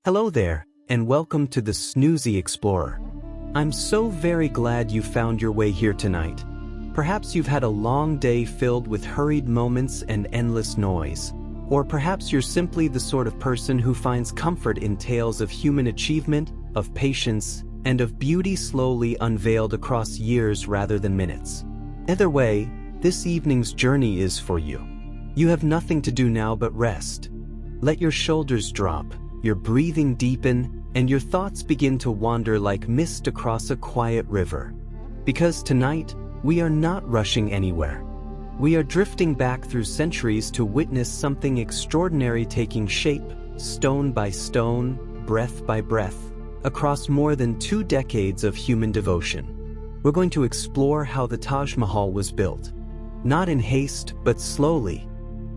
Hello there, and welcome to the Snoozy Explorer. I'm so very glad you found your way here tonight. Perhaps you've had a long day filled with hurried moments and endless noise. Or perhaps you're simply the sort of person who finds comfort in tales of human achievement, of patience, and of beauty slowly unveiled across years rather than minutes. Either way, this evening's journey is for you. You have nothing to do now but rest. Let your shoulders drop, your breathing deepen, and your thoughts begin to wander like mist across a quiet river. Because tonight, we are not rushing anywhere. We are drifting back through centuries to witness something extraordinary taking shape, stone by stone, breath by breath, across more than 2 decades of human devotion. We're going to explore how the Taj Mahal was built. Not in haste, but slowly.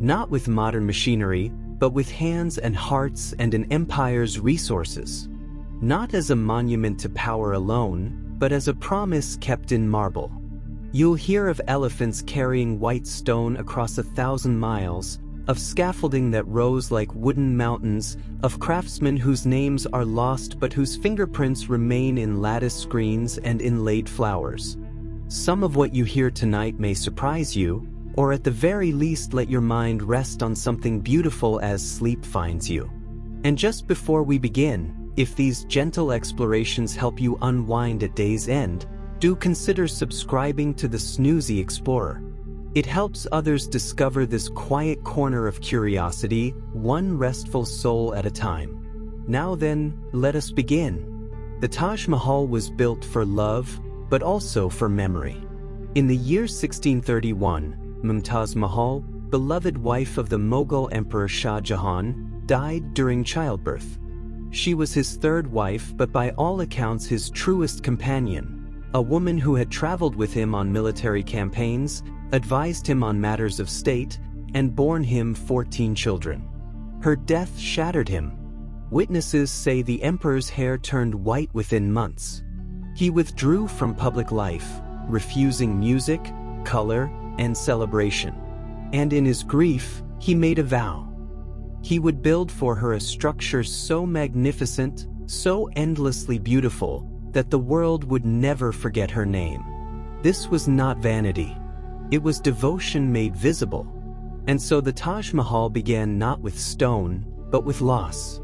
Not with modern machinery, but with hands and hearts and an empire's resources. Not as a monument to power alone, but as a promise kept in marble. You'll hear of elephants carrying white stone across 1,000 miles, of scaffolding that rose like wooden mountains, of craftsmen whose names are lost but whose fingerprints remain in lattice screens and inlaid flowers. Some of what you hear tonight may surprise you, or at the very least let your mind rest on something beautiful as sleep finds you. And just before we begin, if these gentle explorations help you unwind at day's end, do consider subscribing to the Snoozy Explorer. It helps others discover this quiet corner of curiosity, one restful soul at a time. Now then, let us begin. The Taj Mahal was built for love, but also for memory. In the year 1631, Mumtaz Mahal, beloved wife of the Mughal Emperor Shah Jahan, died during childbirth. She was his third wife, but by all accounts his truest companion, a woman who had traveled with him on military campaigns, advised him on matters of state, and borne him 14 children. Her death shattered him. Witnesses say the emperor's hair turned white within months. He withdrew from public life, refusing music, color, and celebration. And in his grief, he made a vow. He would build for her a structure so magnificent, so endlessly beautiful, that the world would never forget her name. This was not vanity. It was devotion made visible. And so the Taj Mahal began not with stone, but with loss.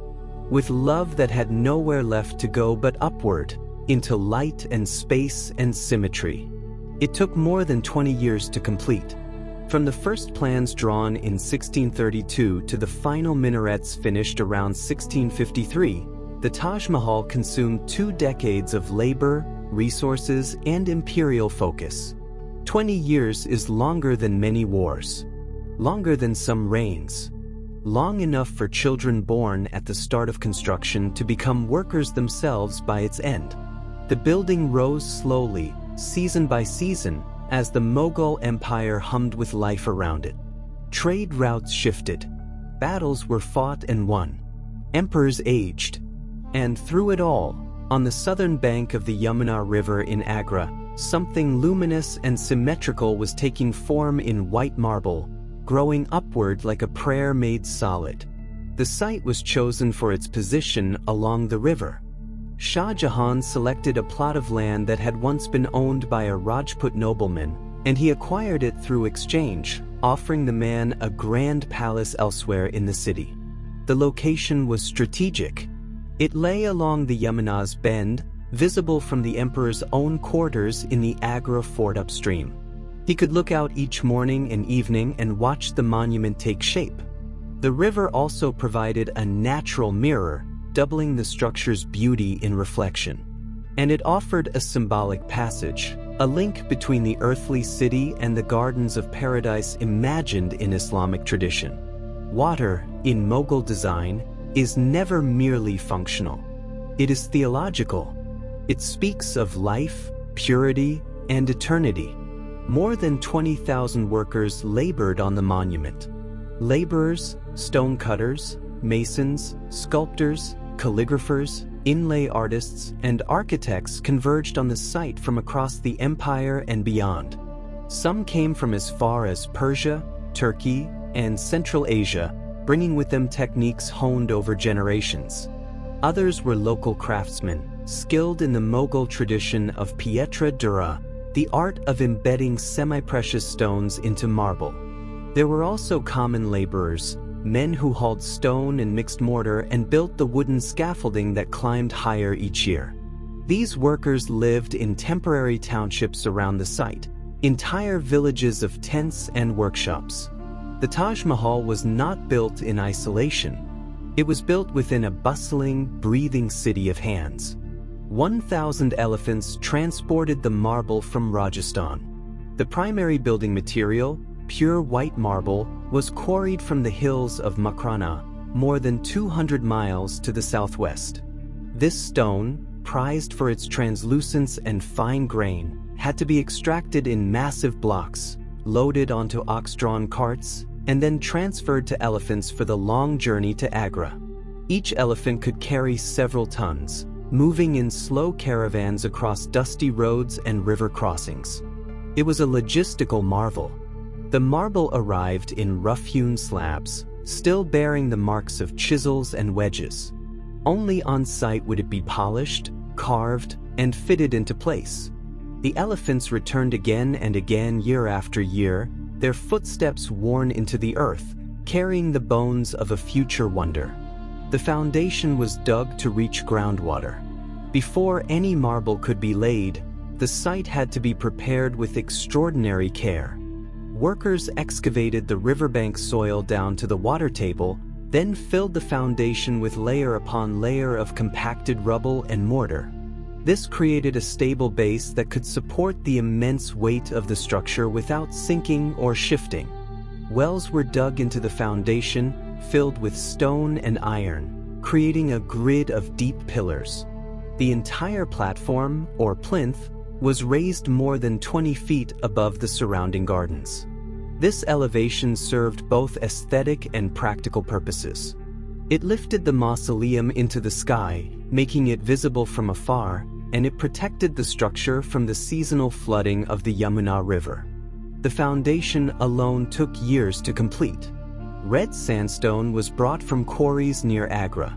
With love that had nowhere left to go but upward, into light and space and symmetry. It took more than 20 years to complete. From the first plans drawn in 1632 to the final minarets finished around 1653, the Taj Mahal consumed 2 decades of labor, resources, and imperial focus. 20 years is longer than many wars, longer than some reigns, long enough for children born at the start of construction to become workers themselves by its end. The building rose slowly, season by season, as the Mughal Empire hummed with life around it. Trade routes shifted. Battles were fought and won. Emperors aged. And through it all, on the southern bank of the Yamuna River in Agra, something luminous and symmetrical was taking form in white marble, growing upward like a prayer made solid. The site was chosen for its position along the river. Shah Jahan selected a plot of land that had once been owned by a Rajput nobleman, and he acquired it through exchange, offering the man a grand palace elsewhere in the city. The location was strategic. It lay along the Yamuna's bend, visible from the emperor's own quarters in the Agra fort upstream. He could look out each morning and evening and watch the monument take shape. The river also provided a natural mirror, doubling the structure's beauty in reflection. And it offered a symbolic passage, a link between the earthly city and the gardens of paradise imagined in Islamic tradition. Water, in Mughal design, is never merely functional. It is theological. It speaks of life, purity, and eternity. More than 20,000 workers labored on the monument. Laborers, stonecutters, masons, sculptors, calligraphers, inlay artists, and architects converged on the site from across the empire and beyond. Some came from as far as Persia, Turkey, and Central Asia, bringing with them techniques honed over generations. Others were local craftsmen, skilled in the Mughal tradition of pietra dura, the art of embedding semi-precious stones into marble. There were also common laborers, men who hauled stone and mixed mortar and built the wooden scaffolding that climbed higher each year. These workers lived in temporary townships around the site, entire villages of tents and workshops. The Taj Mahal was not built in isolation. It was built within a bustling, breathing city of hands. 1,000 elephants transported the marble from Rajasthan. The primary building material, pure white marble, was quarried from the hills of Makrana, more than 200 miles to the southwest. This stone, prized for its translucence and fine grain, had to be extracted in massive blocks, loaded onto ox-drawn carts, and then transferred to elephants for the long journey to Agra. Each elephant could carry several tons, moving in slow caravans across dusty roads and river crossings. It was a logistical marvel. The marble arrived in rough-hewn slabs, still bearing the marks of chisels and wedges. Only on site would it be polished, carved, and fitted into place. The elephants returned again and again year after year, their footsteps worn into the earth, carrying the bones of a future wonder. The foundation was dug to reach groundwater. Before any marble could be laid, the site had to be prepared with extraordinary care. Workers excavated the riverbank soil down to the water table, then filled the foundation with layer upon layer of compacted rubble and mortar. This created a stable base that could support the immense weight of the structure without sinking or shifting. Wells were dug into the foundation, filled with stone and iron, creating a grid of deep pillars. The entire platform, or plinth, was raised more than 20 feet above the surrounding gardens. This elevation served both aesthetic and practical purposes. It lifted the mausoleum into the sky, making it visible from afar, and it protected the structure from the seasonal flooding of the Yamuna River. The foundation alone took years to complete. Red sandstone was brought from quarries near Agra.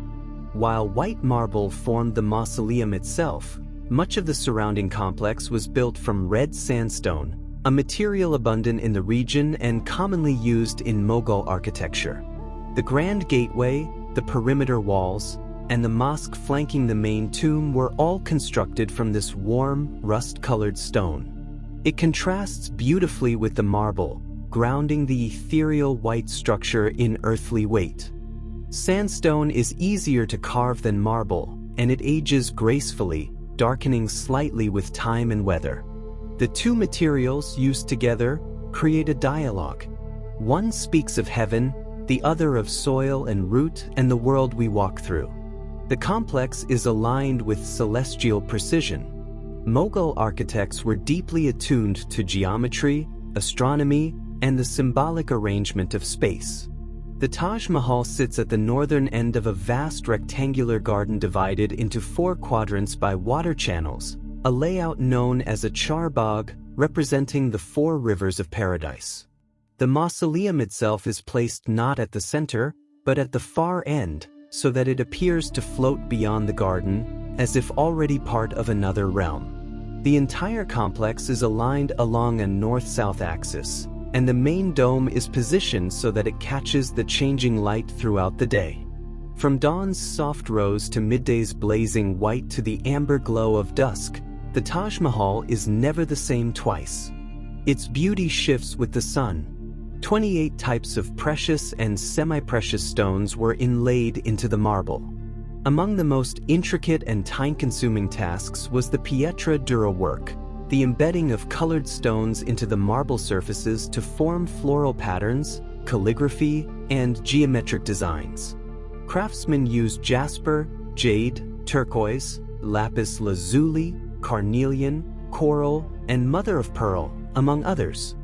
While white marble formed the mausoleum itself, much of the surrounding complex was built from red sandstone, a material abundant in the region and commonly used in Mughal architecture. The grand gateway, the perimeter walls, and the mosque flanking the main tomb were all constructed from this warm, rust-colored stone. It contrasts beautifully with the marble, grounding the ethereal white structure in earthly weight. Sandstone is easier to carve than marble, and it ages gracefully, darkening slightly with time and weather. The two materials used together create a dialogue. One speaks of heaven, the other of soil and root and the world we walk through. The complex is aligned with celestial precision. Mughal architects were deeply attuned to geometry, astronomy, and the symbolic arrangement of space. The Taj Mahal sits at the northern end of a vast rectangular garden divided into 4 quadrants by water channels, a layout known as a charbagh, representing the 4 rivers of paradise. The mausoleum itself is placed not at the center, but at the far end, so that it appears to float beyond the garden, as if already part of another realm. The entire complex is aligned along a north-south axis, and the main dome is positioned so that it catches the changing light throughout the day. From dawn's soft rose to midday's blazing white to the amber glow of dusk, the Taj Mahal is never the same twice. Its beauty shifts with the sun. 28 types of precious and semi-precious stones were inlaid into the marble. Among the most intricate and time-consuming tasks was the pietra dura work, the embedding of colored stones into the marble surfaces to form floral patterns, calligraphy, and geometric designs. Craftsmen used jasper, jade, turquoise, lapis lazuli, carnelian, coral, and mother-of-pearl, among others.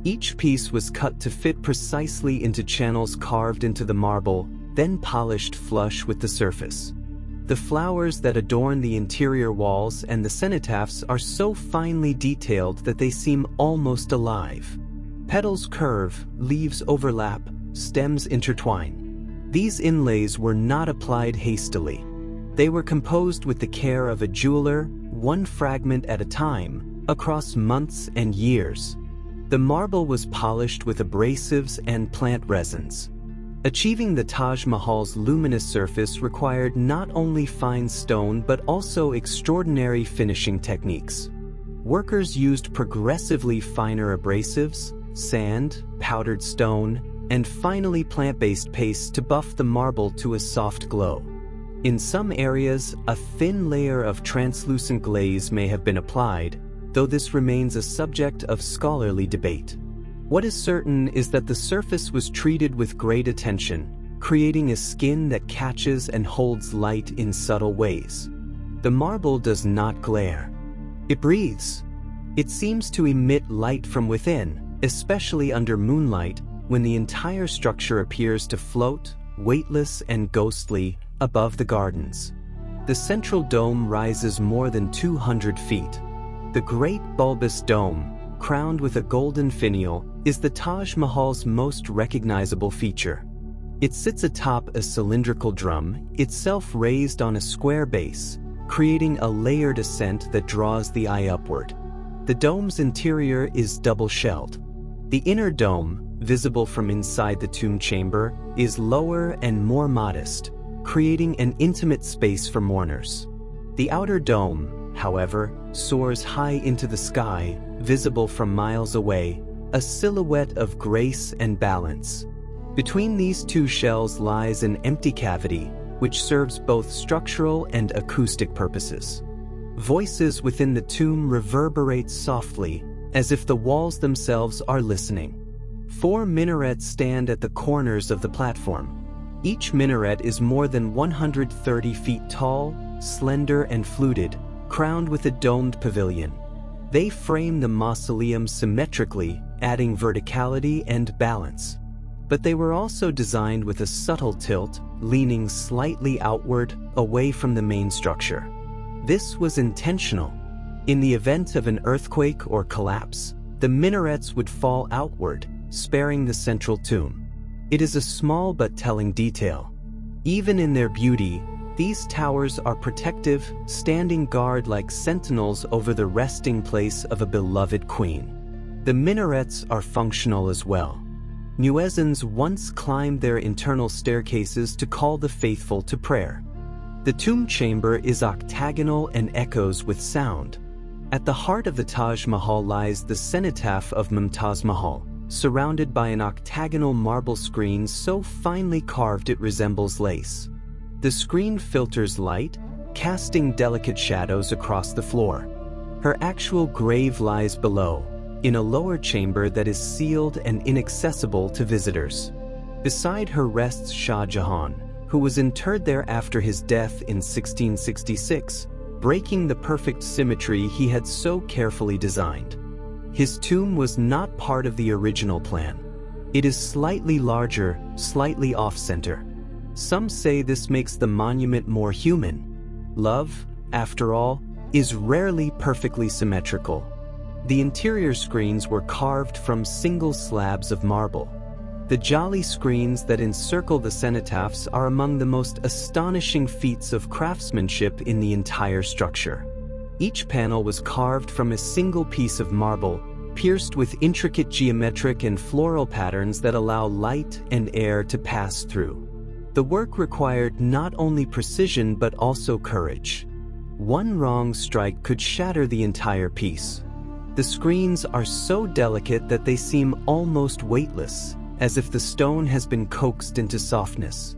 Each piece was cut to fit precisely into channels carved into the marble, then polished flush with the surface. The flowers that adorn the interior walls and the cenotaphs are so finely detailed that they seem almost alive. Petals curve, leaves overlap, stems intertwine. These inlays were not applied hastily. They were composed with the care of a jeweler, one fragment at a time, across months and years. The marble was polished with abrasives and plant resins. Achieving the Taj Mahal's luminous surface required not only fine stone but also extraordinary finishing techniques. Workers used progressively finer abrasives, sand, powdered stone, and finally plant-based pastes to buff the marble to a soft glow. In some areas, a thin layer of translucent glaze may have been applied, though this remains a subject of scholarly debate. What is certain is that the surface was treated with great attention, creating a skin that catches and holds light in subtle ways. The marble does not glare. It breathes. It seems to emit light from within, especially under moonlight, when the entire structure appears to float, weightless and ghostly, above the gardens. The central dome rises more than 200 feet. The great bulbous dome, crowned with a golden finial, is the Taj Mahal's most recognizable feature. It sits atop a cylindrical drum, itself raised on a square base, creating a layered ascent that draws the eye upward. The dome's interior is double-shelled. The inner dome, visible from inside the tomb chamber, is lower and more modest, creating an intimate space for mourners. The outer dome, however, soars high into the sky, visible from miles away, a silhouette of grace and balance. Between these two shells lies an empty cavity, which serves both structural and acoustic purposes. Voices within the tomb reverberate softly, as if the walls themselves are listening. 4 minarets stand at the corners of the platform. Each minaret is more than 130 feet tall, slender and fluted, crowned with a domed pavilion. They frame the mausoleum symmetrically, adding verticality and balance. But they were also designed with a subtle tilt, leaning slightly outward, away from the main structure. This was intentional. In the event of an earthquake or collapse, the minarets would fall outward, sparing the central tomb. It is a small but telling detail. Even in their beauty, these towers are protective, standing guard like sentinels over the resting place of a beloved queen. The minarets are functional as well. Muezzins once climbed their internal staircases to call the faithful to prayer. The tomb chamber is octagonal and echoes with sound. At the heart of the Taj Mahal lies the cenotaph of Mumtaz Mahal, surrounded by an octagonal marble screen so finely carved it resembles lace. The screen filters light, casting delicate shadows across the floor. Her actual grave lies below, in a lower chamber that is sealed and inaccessible to visitors. Beside her rests Shah Jahan, who was interred there after his death in 1666, breaking the perfect symmetry he had so carefully designed. His tomb was not part of the original plan. It is slightly larger, slightly off-center. Some say this makes the monument more human. Love, after all, is rarely perfectly symmetrical. The interior screens were carved from single slabs of marble. The jali screens that encircle the cenotaphs are among the most astonishing feats of craftsmanship in the entire structure. Each panel was carved from a single piece of marble, pierced with intricate geometric and floral patterns that allow light and air to pass through. The work required not only precision but also courage. One wrong strike could shatter the entire piece. The screens are so delicate that they seem almost weightless, as if the stone has been coaxed into softness.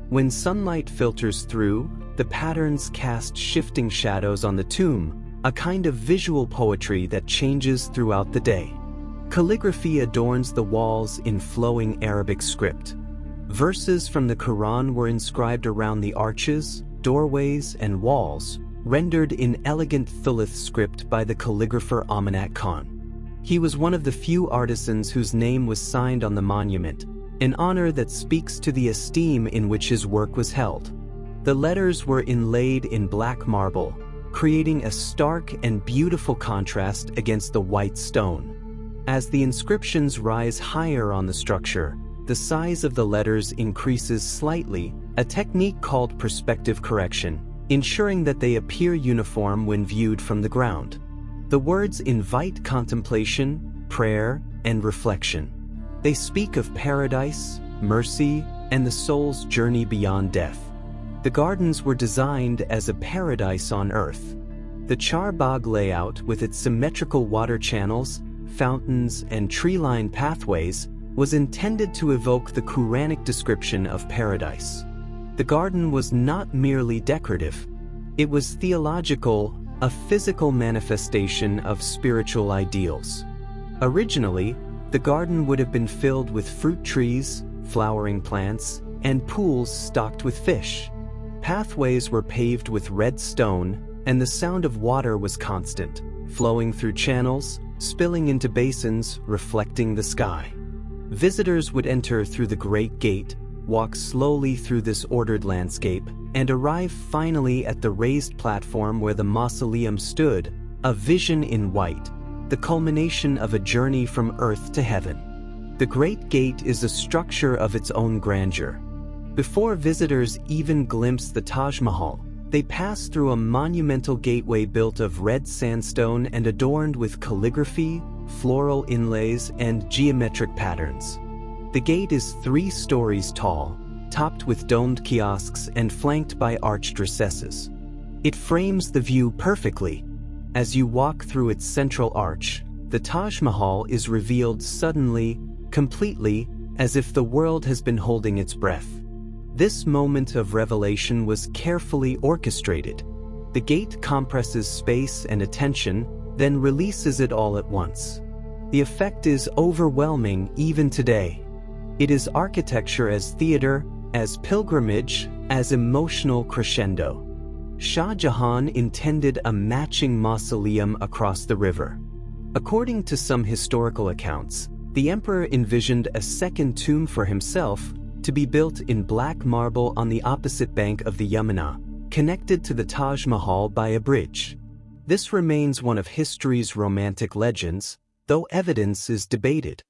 When sunlight filters through, the patterns cast shifting shadows on the tomb, a kind of visual poetry that changes throughout the day. Calligraphy adorns the walls in flowing Arabic script. Verses from the Quran were inscribed around the arches, doorways, and walls, rendered in elegant Thuluth script by the calligrapher Amanat Khan. He was one of the few artisans whose name was signed on the monument, an honor that speaks to the esteem in which his work was held. The letters were inlaid in black marble, creating a stark and beautiful contrast against the white stone. As the inscriptions rise higher on the structure, the size of the letters increases slightly, a technique called perspective correction, ensuring that they appear uniform when viewed from the ground. The words invite contemplation, prayer, and reflection. They speak of paradise, mercy, and the soul's journey beyond death. The gardens were designed as a paradise on earth. The Char Bagh layout, with its symmetrical water channels, fountains, and tree-lined pathways, was intended to evoke the Quranic description of paradise. The garden was not merely decorative. It was theological, a physical manifestation of spiritual ideals. Originally, the garden would have been filled with fruit trees, flowering plants, and pools stocked with fish. Pathways were paved with red stone, and the sound of water was constant, flowing through channels, spilling into basins, reflecting the sky. Visitors would enter through the Great Gate, walk slowly through this ordered landscape, and arrive finally at the raised platform where the mausoleum stood, a vision in white, the culmination of a journey from earth to heaven. The Great Gate is a structure of its own grandeur. Before visitors even glimpse the Taj Mahal, they pass through a monumental gateway built of red sandstone and adorned with calligraphy, floral inlays, and geometric patterns. The gate is 3 stories tall, topped with domed kiosks and flanked by arched recesses. It frames the view perfectly. As you walk through its central arch, the Taj Mahal is revealed suddenly, completely, as if the world has been holding its breath. This moment of revelation was carefully orchestrated. The gate compresses space and attention, then releases it all at once. The effect is overwhelming even today. It is architecture as theater, as pilgrimage, as emotional crescendo. Shah Jahan intended a matching mausoleum across the river. According to some historical accounts, the emperor envisioned a second tomb for himself to be built in black marble on the opposite bank of the Yamuna, connected to the Taj Mahal by a bridge. This remains one of history's romantic legends, though evidence is debated.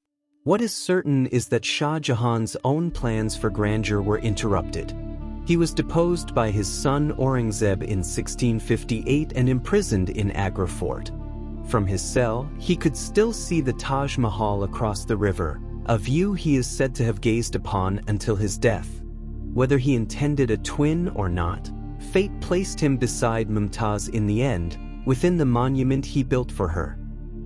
What is certain is that Shah Jahan's own plans for grandeur were interrupted. He was deposed by his son Aurangzeb in 1658 and imprisoned in Agra Fort. From his cell, he could still see the Taj Mahal across the river, a view he is said to have gazed upon until his death. Whether he intended a twin or not, fate placed him beside Mumtaz in the end, within the monument he built for her.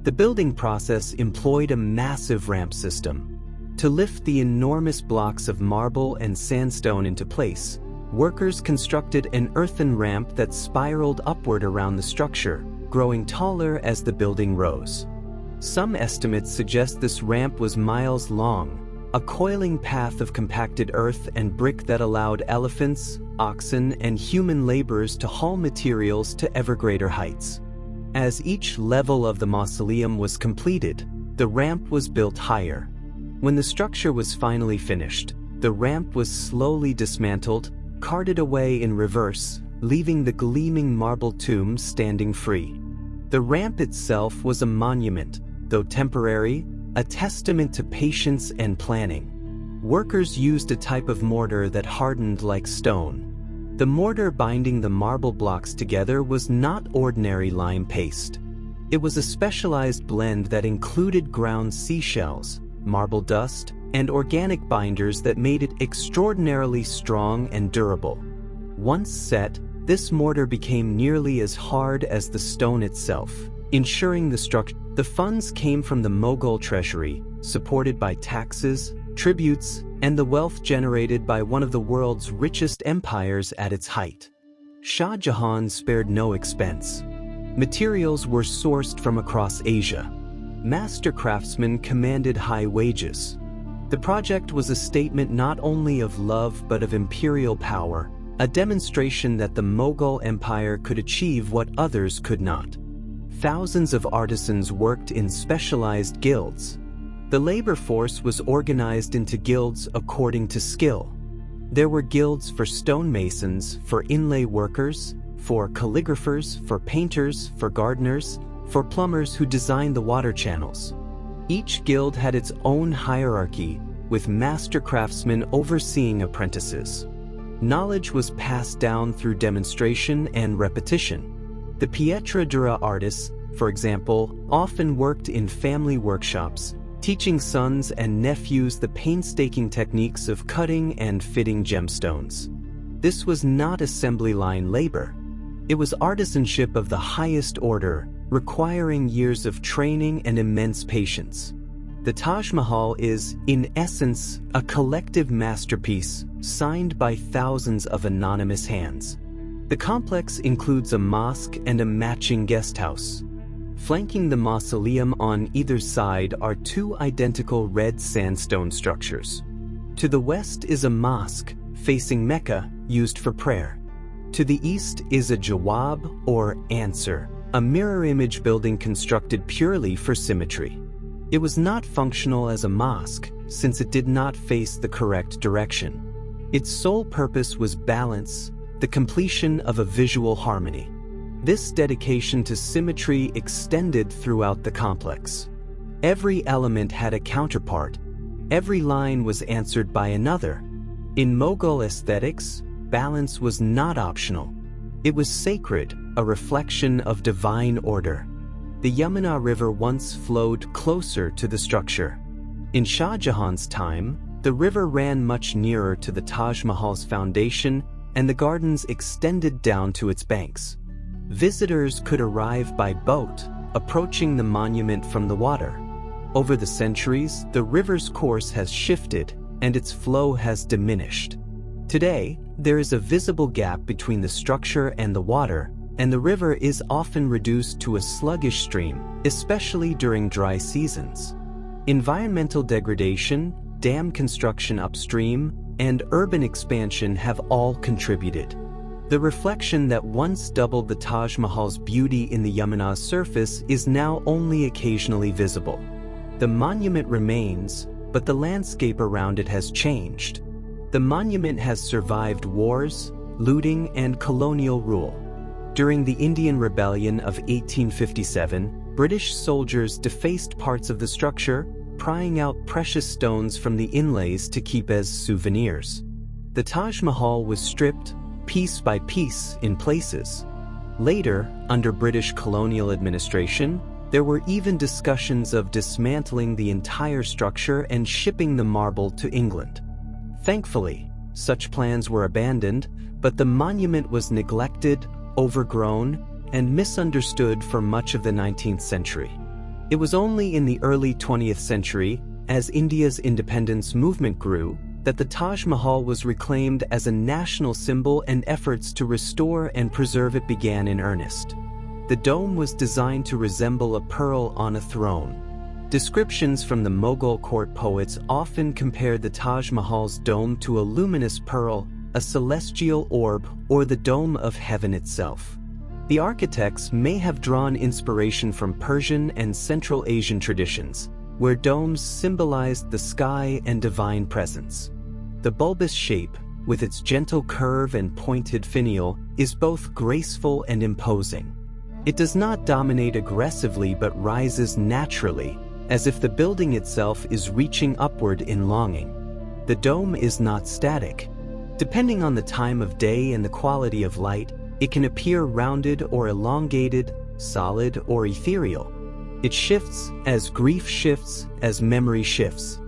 The building process employed a massive ramp system. To lift the enormous blocks of marble and sandstone into place, workers constructed an earthen ramp that spiraled upward around the structure, growing taller as the building rose. Some estimates suggest this ramp was miles long, a coiling path of compacted earth and brick that allowed elephants, oxen, and human laborers to haul materials to ever greater heights. As each level of the mausoleum was completed, the ramp was built higher. When the structure was finally finished, the ramp was slowly dismantled, carted away in reverse, leaving the gleaming marble tomb standing free. The ramp itself was a monument, though temporary, a testament to patience and planning. Workers used a type of mortar that hardened like stone. The mortar binding the marble blocks together was not ordinary lime paste. It was a specialized blend that included ground seashells, marble dust, and organic binders that made it extraordinarily strong and durable. Once set, this mortar became nearly as hard as the stone itself, ensuring the structure. The funds came from the Mughal treasury, supported by taxes, tributes, and the wealth generated by one of the world's richest empires at its height. Shah Jahan spared no expense. Materials were sourced from across Asia. Master craftsmen commanded high wages. The project was a statement not only of love but of imperial power, a demonstration that the Mughal Empire could achieve what others could not. Thousands of artisans worked in specialized guilds. The labor force was organized into guilds according to skill. There were guilds for stonemasons, for inlay workers, for calligraphers, for painters, for gardeners, for plumbers who designed the water channels. Each guild had its own hierarchy, with master craftsmen overseeing apprentices. Knowledge was passed down through demonstration and repetition. The pietra dura artists, for example, often worked in family workshops, teaching sons and nephews the painstaking techniques of cutting and fitting gemstones. This was not assembly line labor. It was artisanship of the highest order, requiring years of training and immense patience. The Taj Mahal is, in essence, a collective masterpiece signed by thousands of anonymous hands. The complex includes a mosque and a matching guest house. Flanking the mausoleum on either side are two identical red sandstone structures. To the west is a mosque, facing Mecca, used for prayer. To the east is a jawab, or answer, a mirror image building constructed purely for symmetry. It was not functional as a mosque, since it did not face the correct direction. Its sole purpose was balance, the completion of a visual harmony. This dedication to symmetry extended throughout the complex. Every element had a counterpart. Every line was answered by another. In Mughal aesthetics, balance was not optional. It was sacred, a reflection of divine order. The Yamuna River once flowed closer to the structure. In Shah Jahan's time, the river ran much nearer to the Taj Mahal's foundation, and the gardens extended down to its banks. Visitors could arrive by boat, approaching the monument from the water. Over the centuries, the river's course has shifted, and its flow has diminished. Today, there is a visible gap between the structure and the water, and the river is often reduced to a sluggish stream, especially during dry seasons. Environmental degradation, dam construction upstream, and urban expansion have all contributed. The reflection that once doubled the Taj Mahal's beauty in the Yamuna's surface is now only occasionally visible. The monument remains, but the landscape around it has changed. The monument has survived wars, looting, and colonial rule. During the Indian Rebellion of 1857, British soldiers defaced parts of the structure, prying out precious stones from the inlays to keep as souvenirs. The Taj Mahal was stripped, piece by piece, in places. Later, under British colonial administration, there were even discussions of dismantling the entire structure and shipping the marble to England. Thankfully, such plans were abandoned, but the monument was neglected, overgrown, and misunderstood for much of the 19th century. It was only in the early 20th century, as India's independence movement grew, that the Taj Mahal was reclaimed as a national symbol, and efforts to restore and preserve it began in earnest. The dome was designed to resemble a pearl on a throne. Descriptions from the Mughal court poets often compared the Taj Mahal's dome to a luminous pearl, a celestial orb, or the dome of heaven itself. The architects may have drawn inspiration from Persian and Central Asian traditions, where domes symbolized the sky and divine presence. The bulbous shape, with its gentle curve and pointed finial, is both graceful and imposing. It does not dominate aggressively but rises naturally, as if the building itself is reaching upward in longing. The dome is not static. Depending on the time of day and the quality of light, it can appear rounded or elongated, solid or ethereal. It shifts as grief shifts, as memory shifts.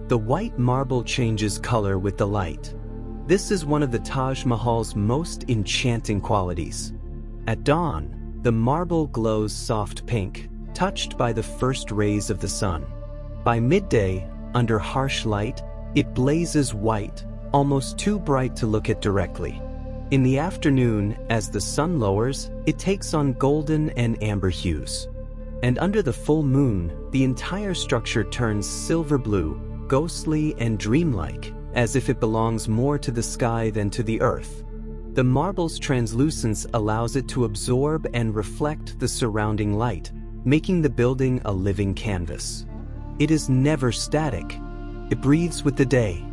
The white marble changes color with the light. This is one of the Taj Mahal's most enchanting qualities. At dawn, the marble glows soft pink, touched by the first rays of the sun. By midday, under harsh light, it blazes white, almost too bright to look at directly. In the afternoon, as the sun lowers, it takes on golden and amber hues. And under the full moon, the entire structure turns silver blue, ghostly and dreamlike, as if it belongs more to the sky than to the earth. The marble's translucence allows it to absorb and reflect the surrounding light, making the building a living canvas. It is never static. It breathes with the day.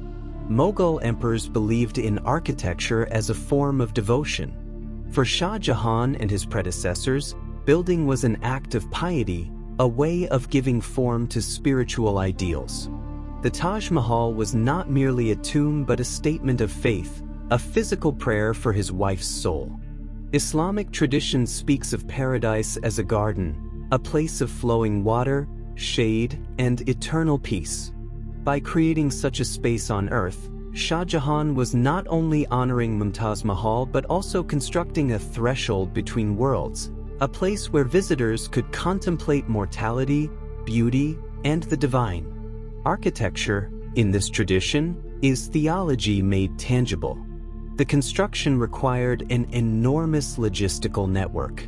Mughal emperors believed in architecture as a form of devotion. For Shah Jahan and his predecessors, building was an act of piety, a way of giving form to spiritual ideals. The Taj Mahal was not merely a tomb but a statement of faith, a physical prayer for his wife's soul. Islamic tradition speaks of paradise as a garden, a place of flowing water, shade, and eternal peace. By creating such a space on earth, Shah Jahan was not only honoring Mumtaz Mahal but also constructing a threshold between worlds, a place where visitors could contemplate mortality, beauty, and the divine. Architecture, in this tradition, is theology made tangible. The construction required an enormous logistical network.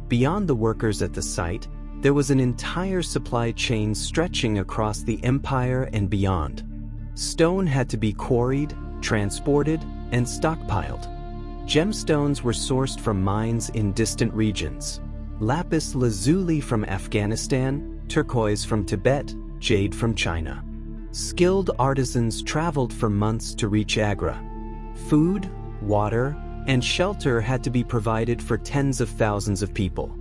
Beyond the workers at the site, there was an entire supply chain stretching across the empire and beyond. Stone had to be quarried, transported, and stockpiled. Gemstones were sourced from mines in distant regions. Lapis lazuli from Afghanistan, turquoise from Tibet, jade from China. Skilled artisans traveled for months to reach Agra. Food, water, and shelter had to be provided for tens of thousands of people.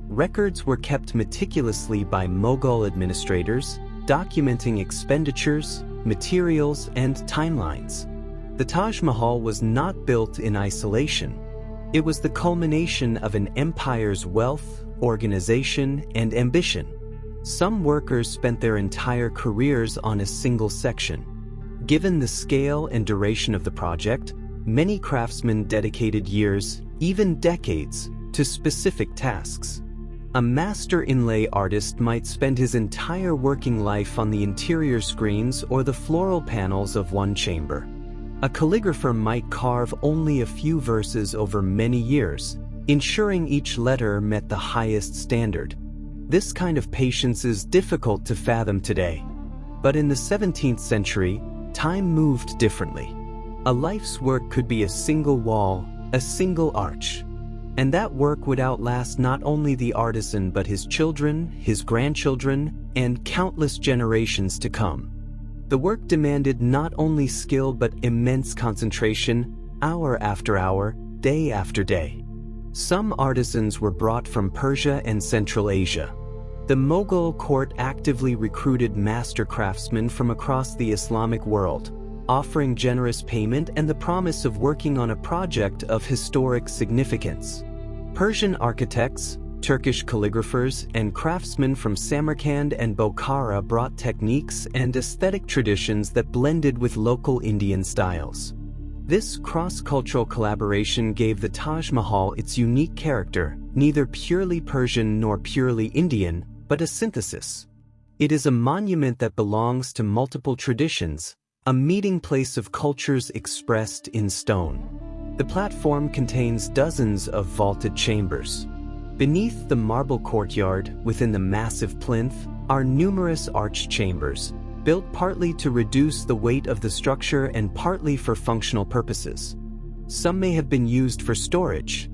Records were kept meticulously by Mughal administrators, documenting expenditures, materials, and timelines. The Taj Mahal was not built in isolation. It was the culmination of an empire's wealth, organization, and ambition. Some workers spent their entire careers on a single section. Given the scale and duration of the project, many craftsmen dedicated years, even decades, to specific tasks. A master inlay artist might spend his entire working life on the interior screens or the floral panels of one chamber. A calligrapher might carve only a few verses over many years, ensuring each letter met the highest standard. This kind of patience is difficult to fathom today. But in the 17th century, time moved differently. A life's work could be a single wall, a single arch. And that work would outlast not only the artisan but his children, his grandchildren, and countless generations to come. The work demanded not only skill but immense concentration, hour after hour, day after day. Some artisans were brought from Persia and Central Asia. The Mughal court actively recruited master craftsmen from across the Islamic world, offering generous payment and the promise of working on a project of historic significance. Persian architects, Turkish calligraphers, and craftsmen from Samarkand and Bokhara brought techniques and aesthetic traditions that blended with local Indian styles. This cross-cultural collaboration gave the Taj Mahal its unique character, neither purely Persian nor purely Indian, but a synthesis. It is a monument that belongs to multiple traditions, a meeting place of cultures expressed in stone. The platform contains dozens of vaulted chambers. Beneath the marble courtyard, within the massive plinth, are numerous arched chambers, built partly to reduce the weight of the structure and partly for functional purposes. Some may have been used for storage.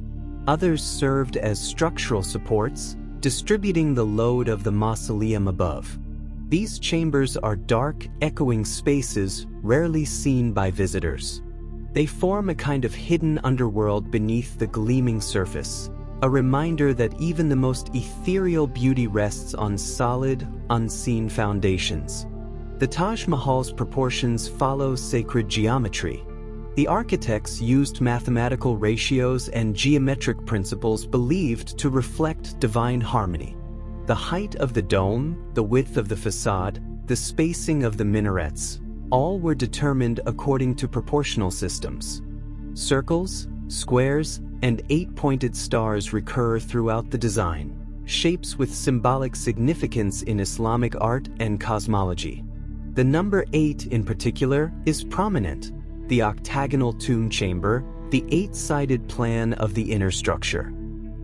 Others served as structural supports, distributing the load of the mausoleum above. These chambers are dark, echoing spaces rarely seen by visitors. They form a kind of hidden underworld beneath the gleaming surface, a reminder that even the most ethereal beauty rests on solid, unseen foundations. The Taj Mahal's proportions follow sacred geometry. The architects used mathematical ratios and geometric principles believed to reflect divine harmony. The height of the dome, the width of the facade, the spacing of the minarets, all were determined according to proportional systems. Circles, squares, and 8-pointed stars recur throughout the design, shapes with symbolic significance in Islamic art and cosmology. The number 8 in particular is prominent. The octagonal tomb chamber, the 8-sided plan of the inner structure.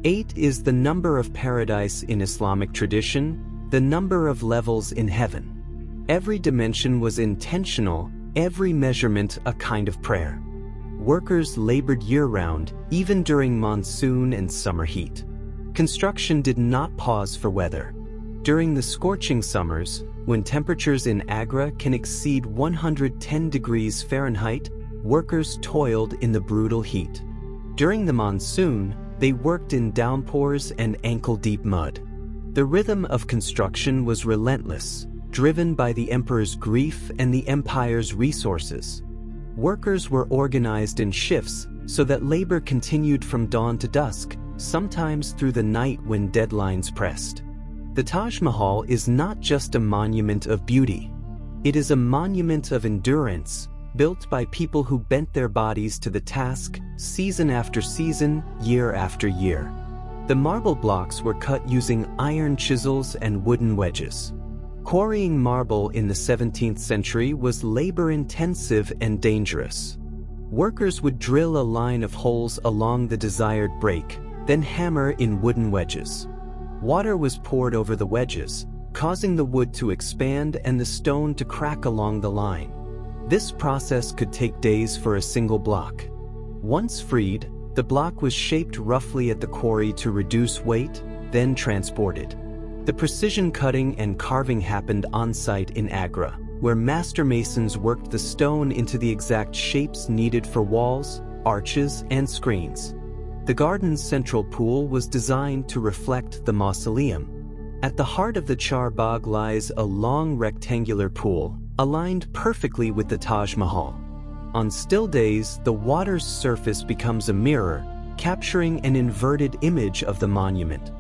8 is the number of paradise in Islamic tradition, the number of levels in heaven. Every dimension was intentional, every measurement a kind of prayer. Workers labored year-round, even during monsoon and summer heat. Construction did not pause for weather. During the scorching summers, when temperatures in Agra can exceed 110 degrees Fahrenheit, workers toiled in the brutal heat. During the monsoon, they worked in downpours and ankle-deep mud. The rhythm of construction was relentless, driven by the emperor's grief and the empire's resources. Workers were organized in shifts so that labor continued from dawn to dusk, sometimes through the night when deadlines pressed. The Taj Mahal is not just a monument of beauty. It is a monument of endurance, built by people who bent their bodies to the task, season after season, year after year. The marble blocks were cut using iron chisels and wooden wedges. Quarrying marble in the 17th century was labor-intensive and dangerous. Workers would drill a line of holes along the desired break, then hammer in wooden wedges. Water was poured over the wedges, causing the wood to expand and the stone to crack along the line. This process could take days for a single block. Once freed, the block was shaped roughly at the quarry to reduce weight, then transported. The precision cutting and carving happened on-site in Agra, where master masons worked the stone into the exact shapes needed for walls, arches, and screens. The garden's central pool was designed to reflect the mausoleum. At the heart of the Char Bagh lies a long rectangular pool, aligned perfectly with the Taj Mahal. On still days, the water's surface becomes a mirror, capturing an inverted image of the monument.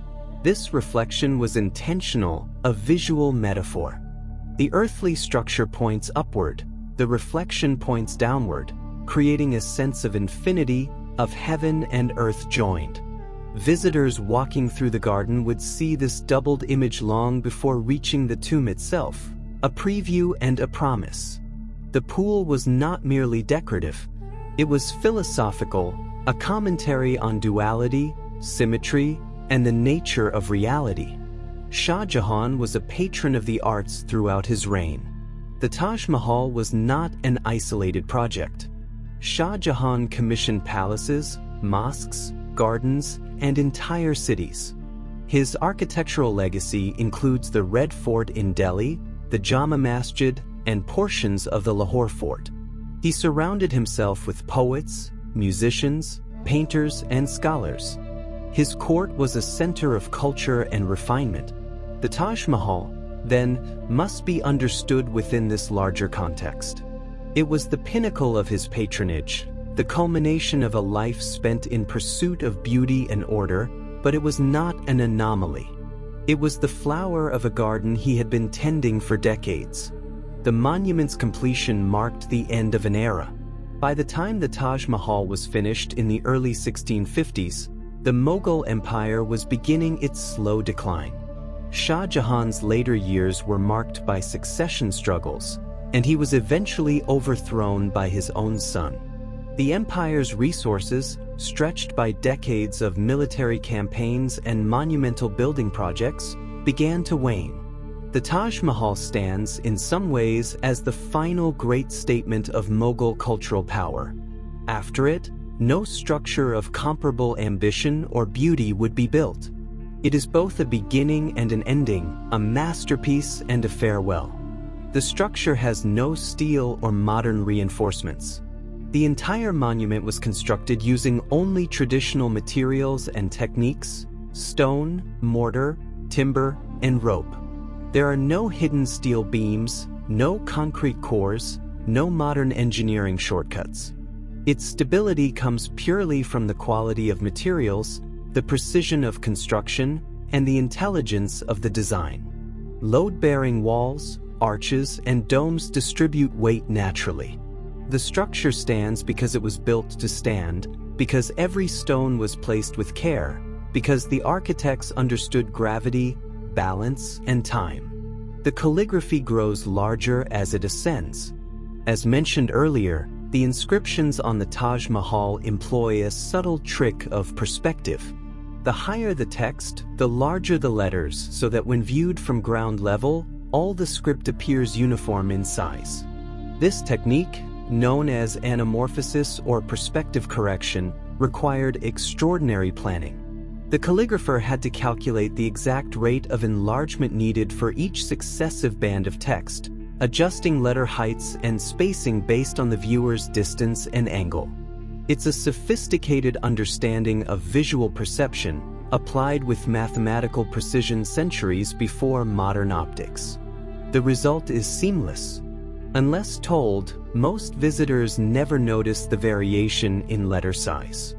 This reflection was intentional, a visual metaphor. The earthly structure points upward, the reflection points downward, creating a sense of infinity, of heaven and earth joined. Visitors walking through the garden would see this doubled image long before reaching the tomb itself, a preview and a promise. The pool was not merely decorative, it was philosophical, a commentary on duality, symmetry, and the nature of reality. Shah Jahan was a patron of the arts throughout his reign. The Taj Mahal was not an isolated project. Shah Jahan commissioned palaces, mosques, gardens, and entire cities. His architectural legacy includes the Red Fort in Delhi, the Jama Masjid, and portions of the Lahore Fort. He surrounded himself with poets, musicians, painters, and scholars. His court was a center of culture and refinement. The Taj Mahal, then, must be understood within this larger context. It was the pinnacle of his patronage, the culmination of a life spent in pursuit of beauty and order, but it was not an anomaly. It was the flower of a garden he had been tending for decades. The monument's completion marked the end of an era. By the time the Taj Mahal was finished in the early 1650s, the Mughal Empire was beginning its slow decline. Shah Jahan's later years were marked by succession struggles, and he was eventually overthrown by his own son. The empire's resources, stretched by decades of military campaigns and monumental building projects, began to wane. The Taj Mahal stands, in some ways, as the final great statement of Mughal cultural power. After it, no structure of comparable ambition or beauty would be built. It is both a beginning and an ending, a masterpiece and a farewell. The structure has no steel or modern reinforcements. The entire monument was constructed using only traditional materials and techniques: stone, mortar, timber, and rope. There are no hidden steel beams, no concrete cores, no modern engineering shortcuts. Its stability comes purely from the quality of materials, the precision of construction, and the intelligence of the design. Load-bearing walls, arches, and domes distribute weight naturally. The structure stands because it was built to stand, because every stone was placed with care, because the architects understood gravity, balance, and time. The calligraphy grows larger as it ascends. As mentioned earlier, the inscriptions on the Taj Mahal employ a subtle trick of perspective. The higher the text, the larger the letters, so that when viewed from ground level, all the script appears uniform in size. This technique, known as anamorphosis or perspective correction, required extraordinary planning. The calligrapher had to calculate the exact rate of enlargement needed for each successive band of text, adjusting letter heights and spacing based on the viewer's distance and angle. It's a sophisticated understanding of visual perception, applied with mathematical precision centuries before modern optics. The result is seamless. Unless told, most visitors never notice the variation in letter size.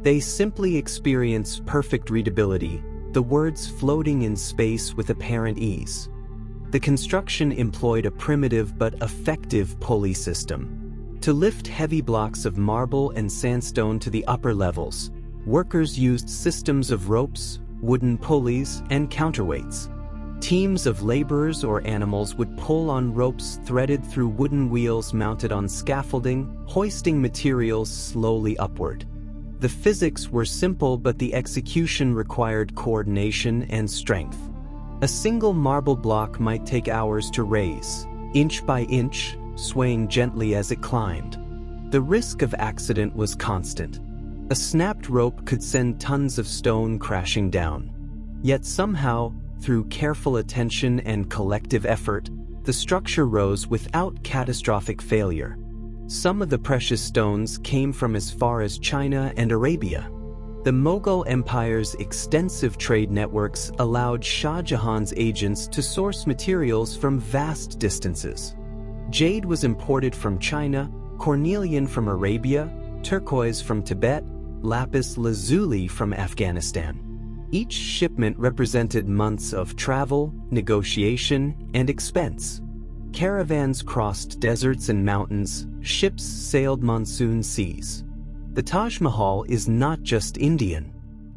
They simply experience perfect readability, the words floating in space with apparent ease. The construction employed a primitive but effective pulley system. To lift heavy blocks of marble and sandstone to the upper levels, workers used systems of ropes, wooden pulleys, and counterweights. Teams of laborers or animals would pull on ropes threaded through wooden wheels mounted on scaffolding, hoisting materials slowly upward. The physics were simple, but the execution required coordination and strength. A single marble block might take hours to raise, inch by inch, swaying gently as it climbed. The risk of accident was constant. A snapped rope could send tons of stone crashing down. Yet somehow, through careful attention and collective effort, the structure rose without catastrophic failure. Some of the precious stones came from as far as China and Arabia. The Mughal Empire's extensive trade networks allowed Shah Jahan's agents to source materials from vast distances. Jade was imported from China, cornelian from Arabia, turquoise from Tibet, lapis lazuli from Afghanistan. Each shipment represented months of travel, negotiation, and expense. Caravans crossed deserts and mountains, ships sailed monsoon seas. The Taj Mahal is not just Indian.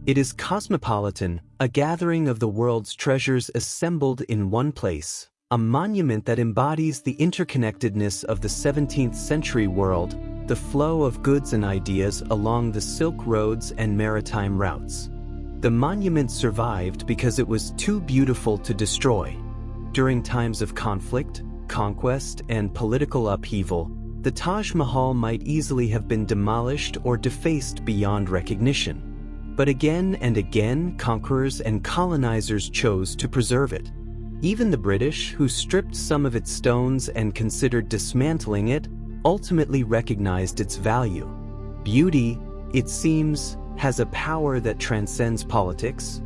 It is cosmopolitan, a gathering of the world's treasures assembled in one place, a monument that embodies the interconnectedness of the 17th century world, the flow of goods and ideas along the Silk Roads and maritime routes. The monument survived because it was too beautiful to destroy. During times of conflict, conquest, and political upheaval, the Taj Mahal might easily have been demolished or defaced beyond recognition. But again and again, conquerors and colonizers chose to preserve it. Even the British, who stripped some of its stones and considered dismantling it, ultimately recognized its value. Beauty, it seems, has a power that transcends politics.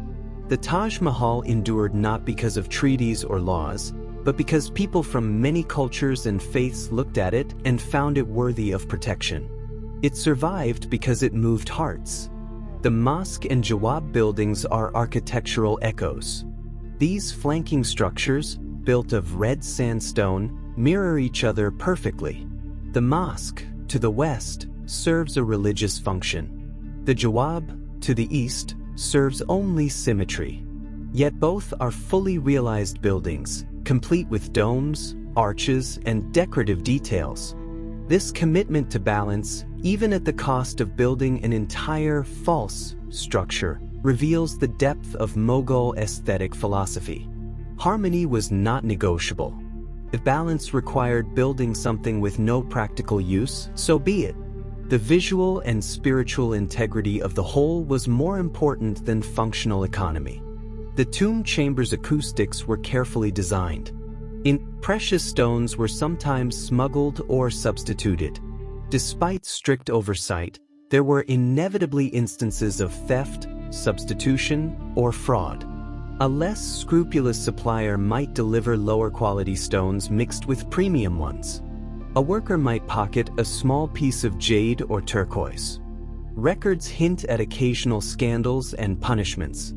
The Taj Mahal endured not because of treaties or laws, but because people from many cultures and faiths looked at it and found it worthy of protection. It survived because it moved hearts. The mosque and Jawab buildings are architectural echoes. These flanking structures, built of red sandstone, mirror each other perfectly. The mosque, to the west, serves a religious function. The Jawab, to the east, serves only symmetry. Yet both are fully realized buildings, complete with domes, arches, and decorative details. This commitment to balance, even at the cost of building an entire false structure, reveals the depth of Mughal aesthetic philosophy. Harmony was not negotiable. If balance required building something with no practical use, so be it. The visual and spiritual integrity of the whole was more important than functional economy. The tomb chamber's acoustics were carefully designed. Precious stones were sometimes smuggled or substituted. Despite strict oversight, there were inevitably instances of theft, substitution, or fraud. A less scrupulous supplier might deliver lower quality stones mixed with premium ones. A worker might pocket a small piece of jade or turquoise. Records hint at occasional scandals and punishments.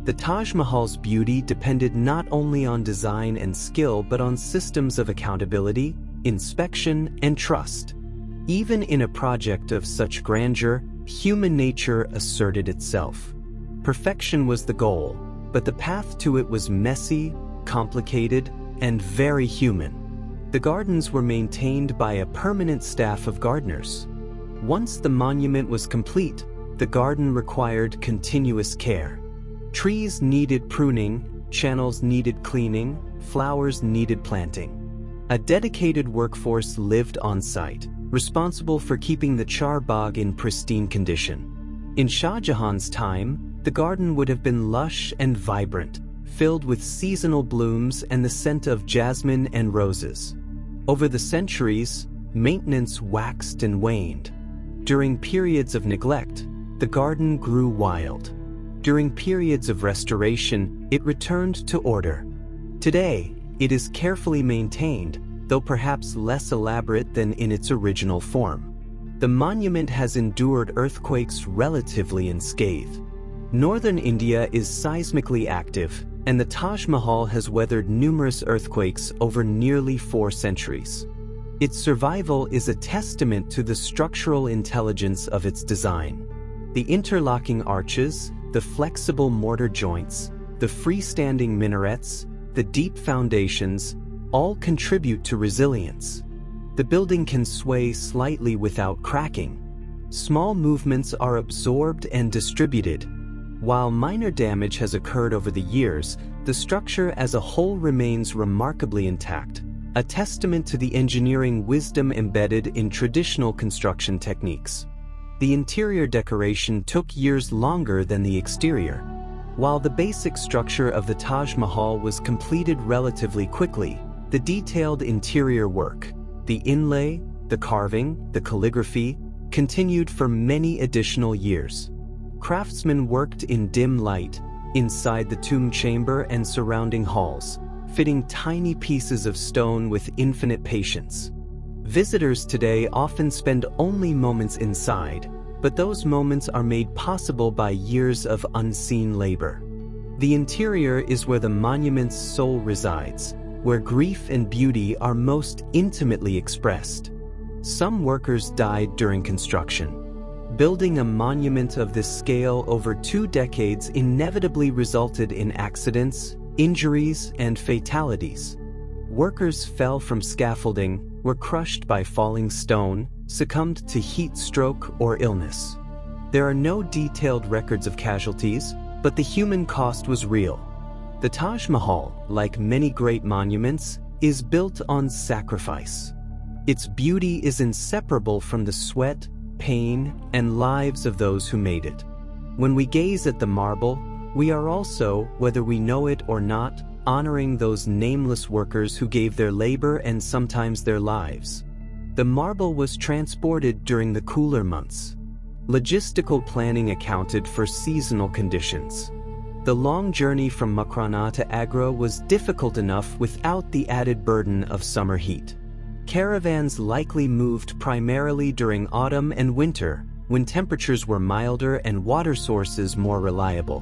The Taj Mahal's beauty depended not only on design and skill but on systems of accountability, inspection, and trust. Even in a project of such grandeur, human nature asserted itself. Perfection was the goal, but the path to it was messy, complicated, and very human. The gardens were maintained by a permanent staff of gardeners. Once the monument was complete, the garden required continuous care. Trees needed pruning, channels needed cleaning, flowers needed planting. A dedicated workforce lived on site, responsible for keeping the charbagh in pristine condition. In Shah Jahan's time, the garden would have been lush and vibrant, filled with seasonal blooms and the scent of jasmine and roses. Over the centuries, maintenance waxed and waned. During periods of neglect, the garden grew wild. During periods of restoration, it returned to order. Today, it is carefully maintained, though perhaps less elaborate than in its original form. The monument has endured earthquakes relatively unscathed. Northern India is seismically active, and the Taj Mahal has weathered numerous earthquakes over nearly 4 centuries. Its survival is a testament to the structural intelligence of its design. The interlocking arches, the flexible mortar joints, the freestanding minarets, the deep foundations, all contribute to resilience. The building can sway slightly without cracking. Small movements are absorbed and distributed. While minor damage has occurred over the years, the structure as a whole remains remarkably intact, a testament to the engineering wisdom embedded in traditional construction techniques. The interior decoration took years longer than the exterior. While the basic structure of the Taj Mahal was completed relatively quickly, the detailed interior work, the inlay, the carving, the calligraphy, continued for many additional years. Craftsmen worked in dim light, inside the tomb chamber and surrounding halls, fitting tiny pieces of stone with infinite patience. Visitors today often spend only moments inside, but those moments are made possible by years of unseen labor. The interior is where the monument's soul resides, where grief and beauty are most intimately expressed. Some workers died during construction. Building a monument of this scale over 2 decades inevitably resulted in accidents, injuries, and fatalities. Workers fell from scaffolding, were crushed by falling stone, succumbed to heat stroke or illness. There are no detailed records of casualties, but the human cost was real. The Taj Mahal, like many great monuments, is built on sacrifice. Its beauty is inseparable from the sweat, pain, and lives of those who made it. When we gaze at the marble, we are also, whether we know it or not, honoring those nameless workers who gave their labor and sometimes their lives. The marble was transported during the cooler months. Logistical planning accounted for seasonal conditions. The long journey from Makrana to Agra was difficult enough without the added burden of summer heat. Caravans likely moved primarily during autumn and winter, when temperatures were milder and water sources more reliable.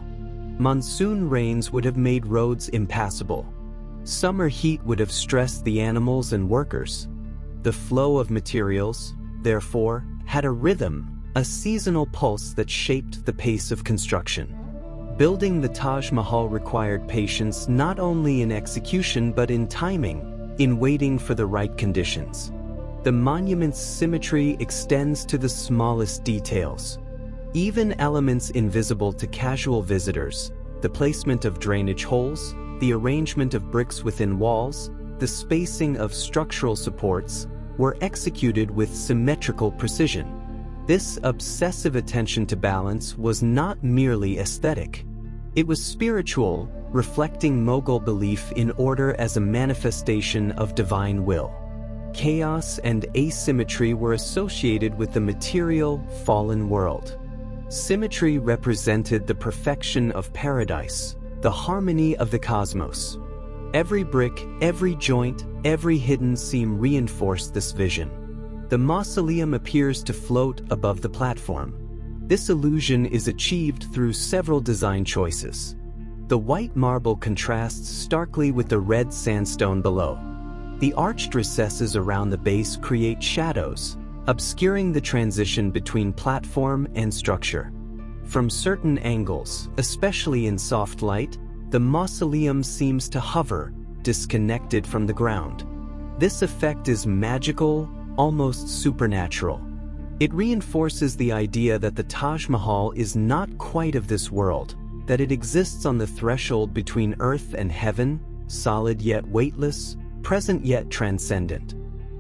Monsoon rains would have made roads impassable. Summer heat would have stressed the animals and workers. The flow of materials, therefore, had a rhythm, a seasonal pulse that shaped the pace of construction. Building the Taj Mahal required patience not only in execution but in timing, in waiting for the right conditions. The monument's symmetry extends to the smallest details. Even elements invisible to casual visitors, the placement of drainage holes, the arrangement of bricks within walls, the spacing of structural supports, were executed with symmetrical precision. This obsessive attention to balance was not merely aesthetic. It was spiritual, reflecting Mughal belief in order as a manifestation of divine will. Chaos and asymmetry were associated with the material, fallen world. Symmetry represented the perfection of paradise, the harmony of the cosmos. Every brick, every joint, every hidden seam reinforced this vision. The mausoleum appears to float above the platform. This illusion is achieved through several design choices. The white marble contrasts starkly with the red sandstone below. The arched recesses around the base create shadows, obscuring the transition between platform and structure. From certain angles, especially in soft light, the mausoleum seems to hover, disconnected from the ground. This effect is magical, almost supernatural. It reinforces the idea that the Taj Mahal is not quite of this world, that it exists on the threshold between earth and heaven, solid yet weightless, present yet transcendent.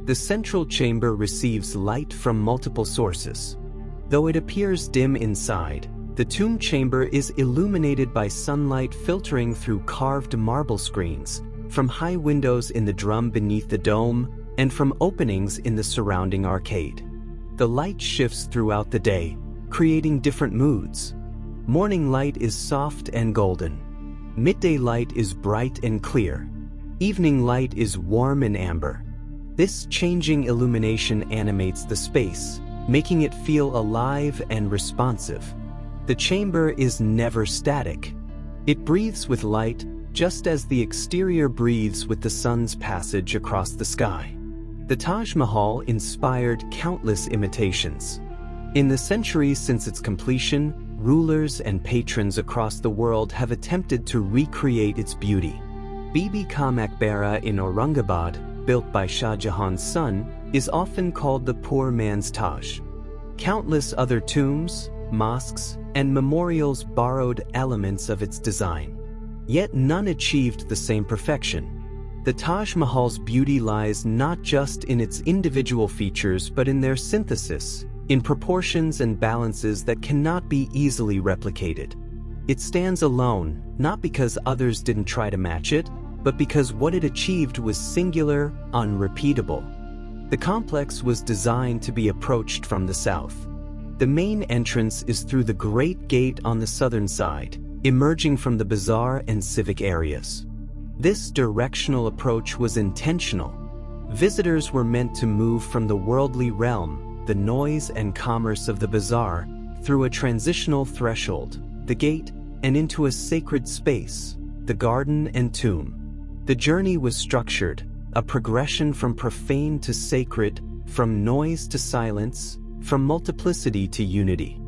The central chamber receives light from multiple sources. Though it appears dim inside, the tomb chamber is illuminated by sunlight filtering through carved marble screens, from high windows in the drum beneath the dome, and from openings in the surrounding arcade. The light shifts throughout the day, creating different moods. Morning light is soft and golden. Midday light is bright and clear. Evening light is warm and amber. This changing illumination animates the space, making it feel alive and responsive. The chamber is never static. It breathes with light, just as the exterior breathes with the sun's passage across the sky. The Taj Mahal inspired countless imitations. In the centuries since its completion, rulers and patrons across the world have attempted to recreate its beauty. Bibi Ka Maqbara in Aurangabad, built by Shah Jahan's son, is often called the poor man's Taj. Countless other tombs, mosques, and memorials borrowed elements of its design. Yet none achieved the same perfection. The Taj Mahal's beauty lies not just in its individual features but in their synthesis, in proportions and balances that cannot be easily replicated. It stands alone, not because others didn't try to match it, but because what it achieved was singular, unrepeatable. The complex was designed to be approached from the south. The main entrance is through the Great Gate on the southern side, emerging from the bazaar and civic areas. This directional approach was intentional. Visitors were meant to move from the worldly realm, the noise and commerce of the bazaar, through a transitional threshold, the gate, and into a sacred space, the garden and tomb. The journey was structured, a progression from profane to sacred, from noise to silence, from multiplicity to unity.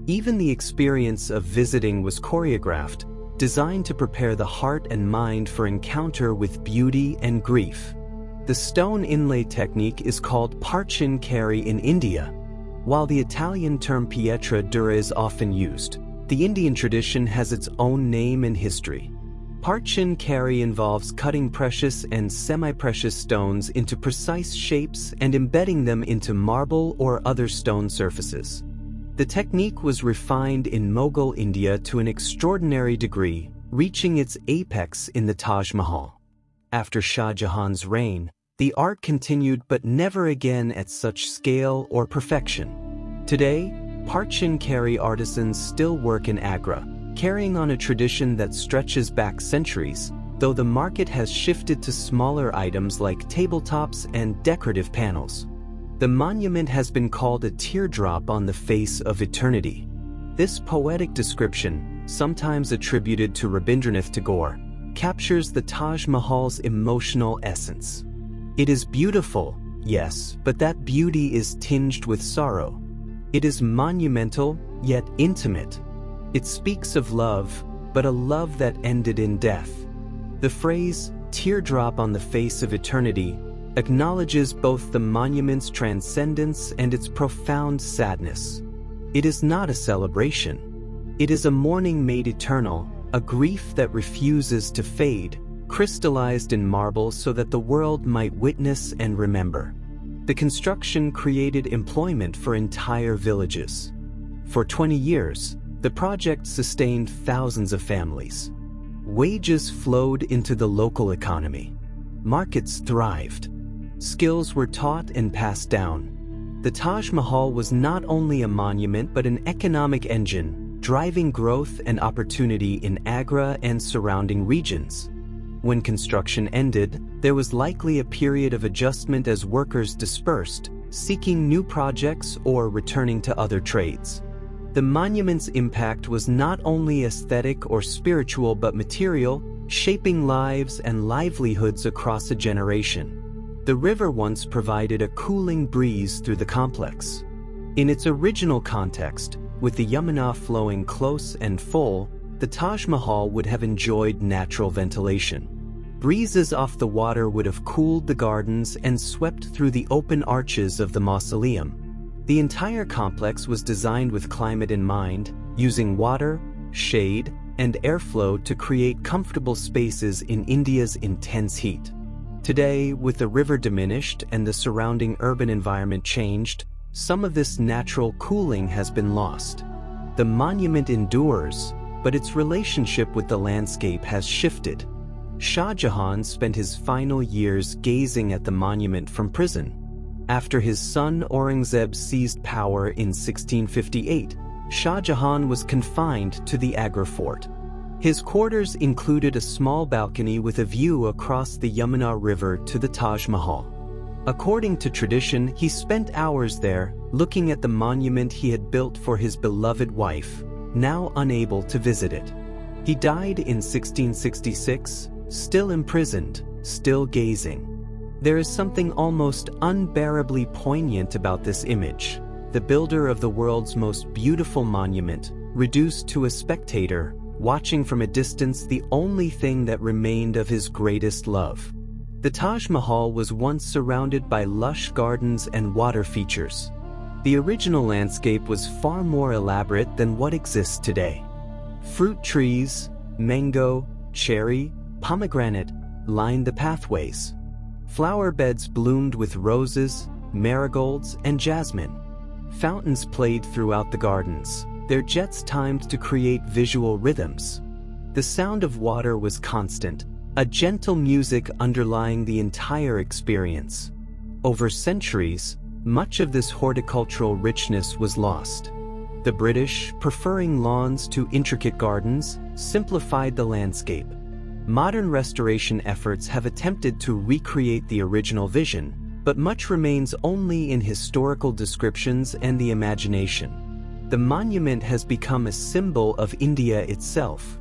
Even the experience of visiting was choreographed, designed to prepare the heart and mind for encounter with beauty and grief. The stone inlay technique is called parchin kari in India. While the Italian term pietra dura is often used, the Indian tradition has its own name and history. Parchin kari involves cutting precious and semi-precious stones into precise shapes and embedding them into marble or other stone surfaces. The technique was refined in Mughal India to an extraordinary degree, reaching its apex in the Taj Mahal. After Shah Jahan's reign, the art continued but never again at such scale or perfection. Today, parchin kari artisans still work in Agra, carrying on a tradition that stretches back centuries, though the market has shifted to smaller items like tabletops and decorative panels. The monument has been called a teardrop on the face of eternity. This poetic description, sometimes attributed to Rabindranath Tagore, captures the Taj Mahal's emotional essence. It is beautiful, yes, but that beauty is tinged with sorrow. It is monumental, yet intimate. It speaks of love, but a love that ended in death. The phrase, teardrop on the face of eternity, acknowledges both the monument's transcendence and its profound sadness. It is not a celebration. It is a mourning made eternal, a grief that refuses to fade, crystallized in marble so that the world might witness and remember. The construction created employment for entire villages. For 20 years, the project sustained thousands of families. Wages flowed into the local economy. Markets thrived. Skills were taught and passed down. The Taj Mahal was not only a monument but an economic engine, driving growth and opportunity in Agra and surrounding regions. When construction ended, there was likely a period of adjustment as workers dispersed, seeking new projects or returning to other trades. The monument's impact was not only aesthetic or spiritual but material, shaping lives and livelihoods across a generation. The river once provided a cooling breeze through the complex. In its original context, with the Yamuna flowing close and full, the Taj Mahal would have enjoyed natural ventilation. Breezes off the water would have cooled the gardens and swept through the open arches of the mausoleum. The entire complex was designed with climate in mind, using water, shade, and airflow to create comfortable spaces in India's intense heat. Today, with the river diminished and the surrounding urban environment changed, some of this natural cooling has been lost. The monument endures, but its relationship with the landscape has shifted. Shah Jahan spent his final years gazing at the monument from prison. After his son Aurangzeb seized power in 1658, Shah Jahan was confined to the Agra fort. His quarters included a small balcony with a view across the Yamuna River to the Taj Mahal. According to tradition, he spent hours there, looking at the monument he had built for his beloved wife, now unable to visit it. He died in 1666, still imprisoned, still gazing. There is something almost unbearably poignant about this image. The builder of the world's most beautiful monument, reduced to a spectator, watching from a distance the only thing that remained of his greatest love. The Taj Mahal was once surrounded by lush gardens and water features. The original landscape was far more elaborate than what exists today. Fruit trees, mango, cherry, pomegranate, lined the pathways. Flower beds bloomed with roses, marigolds, and jasmine. Fountains played throughout the gardens, their jets timed to create visual rhythms. The sound of water was constant, a gentle music underlying the entire experience. Over centuries, much of this horticultural richness was lost. The British, preferring lawns to intricate gardens, simplified the landscape. Modern restoration efforts have attempted to recreate the original vision, but much remains only in historical descriptions and the imagination. The monument has become a symbol of India itself.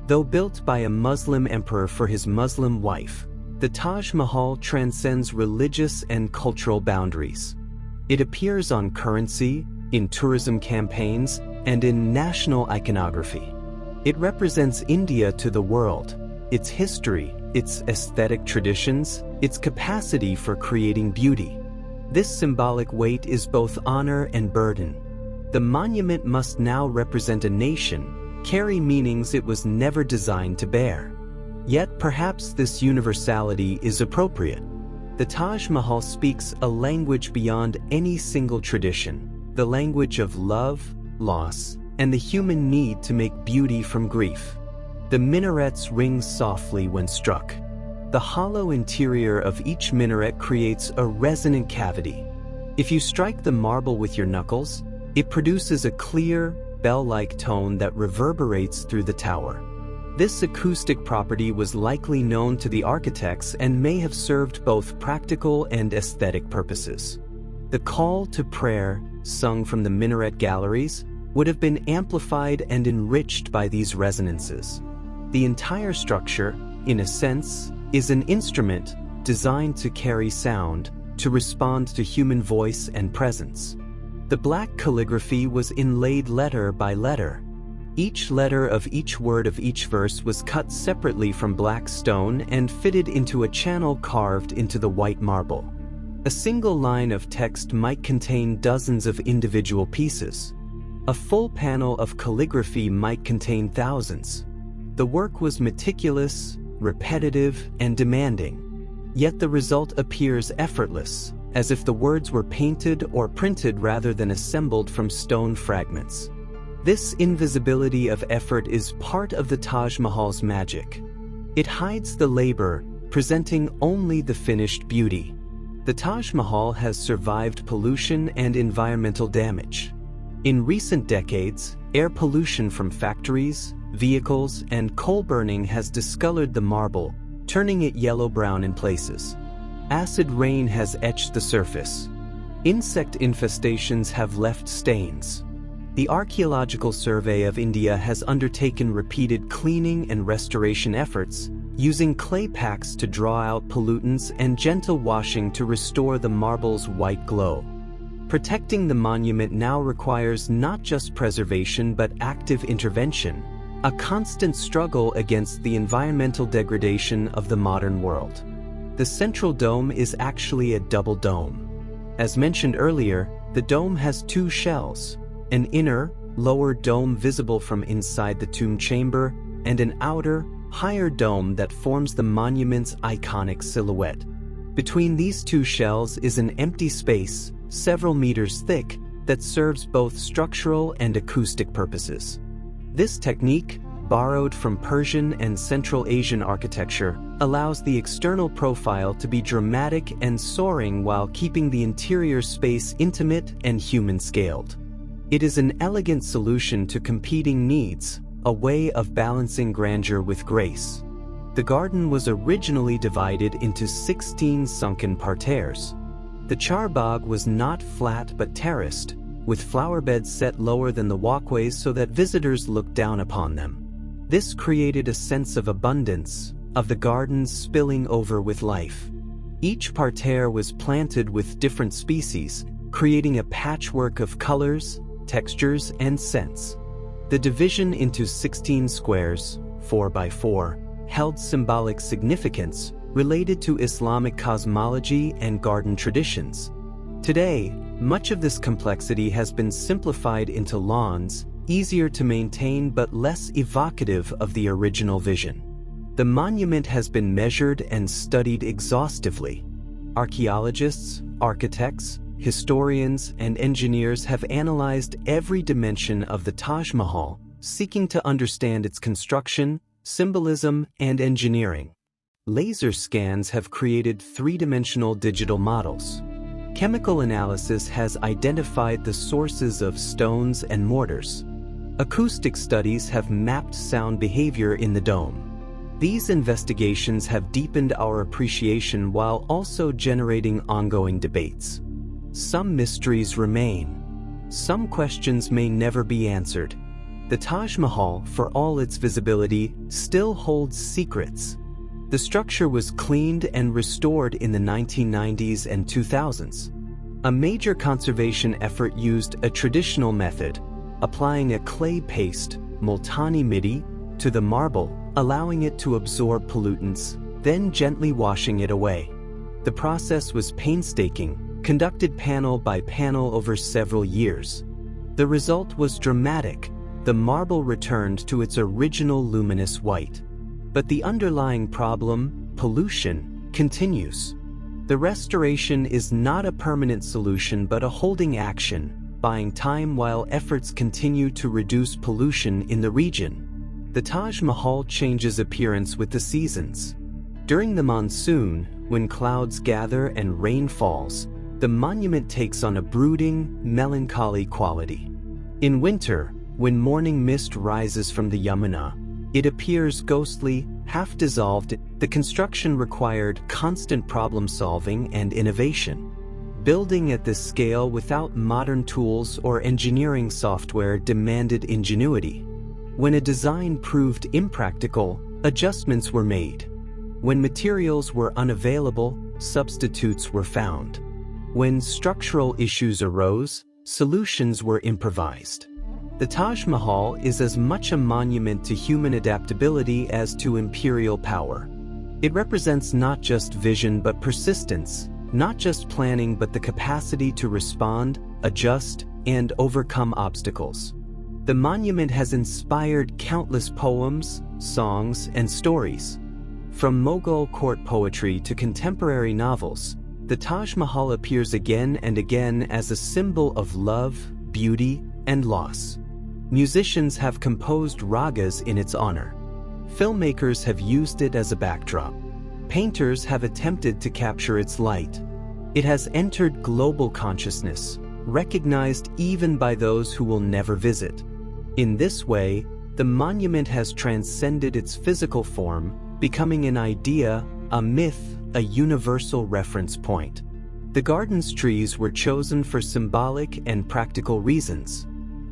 Though built by a Muslim emperor for his Muslim wife, the Taj Mahal transcends religious and cultural boundaries. It appears on currency, in tourism campaigns, and in national iconography. It represents India to the world, its history, its aesthetic traditions, its capacity for creating beauty. This symbolic weight is both honor and burden. The monument must now represent a nation, carry meanings it was never designed to bear. Yet perhaps this universality is appropriate. The Taj Mahal speaks a language beyond any single tradition, the language of love, loss, and the human need to make beauty from grief. The minarets ring softly when struck. The hollow interior of each minaret creates a resonant cavity. If you strike the marble with your knuckles, it produces a clear, bell-like tone that reverberates through the tower. This acoustic property was likely known to the architects and may have served both practical and aesthetic purposes. The call to prayer, sung from the minaret galleries, would have been amplified and enriched by these resonances. The entire structure, in a sense, is an instrument designed to carry sound, to respond to human voice and presence. The black calligraphy was inlaid letter by letter. Each letter of each word of each verse was cut separately from black stone and fitted into a channel carved into the white marble. A single line of text might contain dozens of individual pieces. A full panel of calligraphy might contain thousands. The work was meticulous, repetitive, and demanding. Yet the result appears effortless, as if the words were painted or printed rather than assembled from stone fragments. This invisibility of effort is part of the Taj Mahal's magic. It hides the labor, presenting only the finished beauty. The Taj Mahal has survived pollution and environmental damage. In recent decades, air pollution from factories, vehicles, and coal burning has discolored the marble, turning it yellow-brown in places. Acid rain has etched the surface. Insect infestations have left stains. The Archaeological Survey of India has undertaken repeated cleaning and restoration efforts, using clay packs to draw out pollutants and gentle washing to restore the marble's white glow. Protecting the monument now requires not just preservation but active intervention, a constant struggle against the environmental degradation of the modern world. The central dome is actually a double dome. As mentioned earlier, the dome has two shells, an inner, lower dome visible from inside the tomb chamber, and an outer, higher dome that forms the monument's iconic silhouette. Between these two shells is an empty space, several meters thick, that serves both structural and acoustic purposes. This technique, borrowed from Persian and Central Asian architecture, allows the external profile to be dramatic and soaring while keeping the interior space intimate and human-scaled. It is an elegant solution to competing needs, a way of balancing grandeur with grace. The garden was originally divided into 16 sunken parterres. The charbagh was not flat but terraced, with flower beds set lower than the walkways so that visitors looked down upon them. This created a sense of abundance, of the gardens spilling over with life. Each parterre was planted with different species, creating a patchwork of colors, textures, and scents. The division into 16 squares, 4 by 4, held symbolic significance related to Islamic cosmology and garden traditions. Today, much of this complexity has been simplified into lawns, easier to maintain but less evocative of the original vision. The monument has been measured and studied exhaustively. Archaeologists, architects, historians, and engineers have analyzed every dimension of the Taj Mahal, seeking to understand its construction, symbolism, and engineering. Laser scans have created three-dimensional digital models. Chemical analysis has identified the sources of stones and mortars. Acoustic studies have mapped sound behavior in the dome. These investigations have deepened our appreciation while also generating ongoing debates. Some mysteries remain. Some questions may never be answered. The Taj Mahal, for all its visibility, still holds secrets. The structure was cleaned and restored in the 1990s and 2000s. A major conservation effort used a traditional method, applying a clay paste, Multani Mitti, to the marble, allowing it to absorb pollutants, then gently washing it away. The process was painstaking, conducted panel by panel over several years. The result was dramatic. The marble returned to its original luminous white. But the underlying problem, pollution, continues. The restoration is not a permanent solution but a holding action, buying time while efforts continue to reduce pollution in the region. The Taj Mahal changes appearance with the seasons. During the monsoon, when clouds gather and rain falls, the monument takes on a brooding, melancholy quality. In winter, when morning mist rises from the Yamuna, it appears ghostly, half-dissolved. The construction required constant problem-solving and innovation. Building at this scale without modern tools or engineering software demanded ingenuity. When a design proved impractical, adjustments were made. When materials were unavailable, substitutes were found. When structural issues arose, solutions were improvised. The Taj Mahal is as much a monument to human adaptability as to imperial power. It represents not just vision but persistence, not just planning but the capacity to respond, adjust, and overcome obstacles. The monument has inspired countless poems, songs, and stories. From Mughal court poetry to contemporary novels, the Taj Mahal appears again and again as a symbol of love, beauty, and loss. Musicians have composed ragas in its honor. Filmmakers have used it as a backdrop. Painters have attempted to capture its light. It has entered global consciousness, recognized even by those who will never visit. In this way, the monument has transcended its physical form, becoming an idea, a myth, a universal reference point. The garden's trees were chosen for symbolic and practical reasons.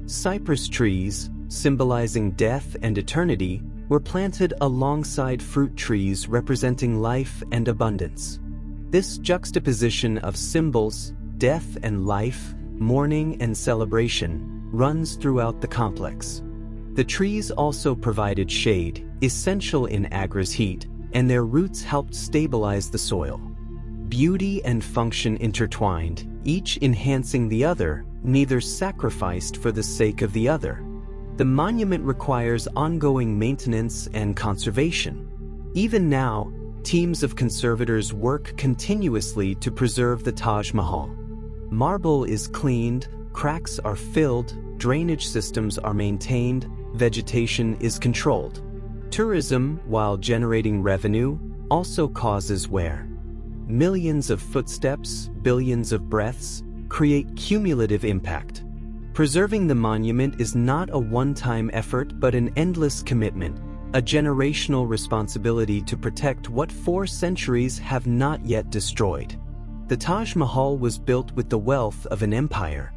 Cypress trees, symbolizing death and eternity, were planted alongside fruit trees representing life and abundance. This juxtaposition of symbols, death and life, mourning and celebration, runs throughout the complex. The trees also provided shade, essential in Agra's heat, and their roots helped stabilize the soil. Beauty and function intertwined, each enhancing the other, neither sacrificed for the sake of the other. The monument requires ongoing maintenance and conservation. Even now, teams of conservators work continuously to preserve the Taj Mahal. Marble is cleaned, cracks are filled, drainage systems are maintained, vegetation is controlled. Tourism, while generating revenue, also causes wear. Millions of footsteps, billions of breaths, create cumulative impact. Preserving the monument is not a one-time effort but an endless commitment, a generational responsibility to protect what 4 centuries have not yet destroyed. The Taj Mahal was built with the wealth of an empire.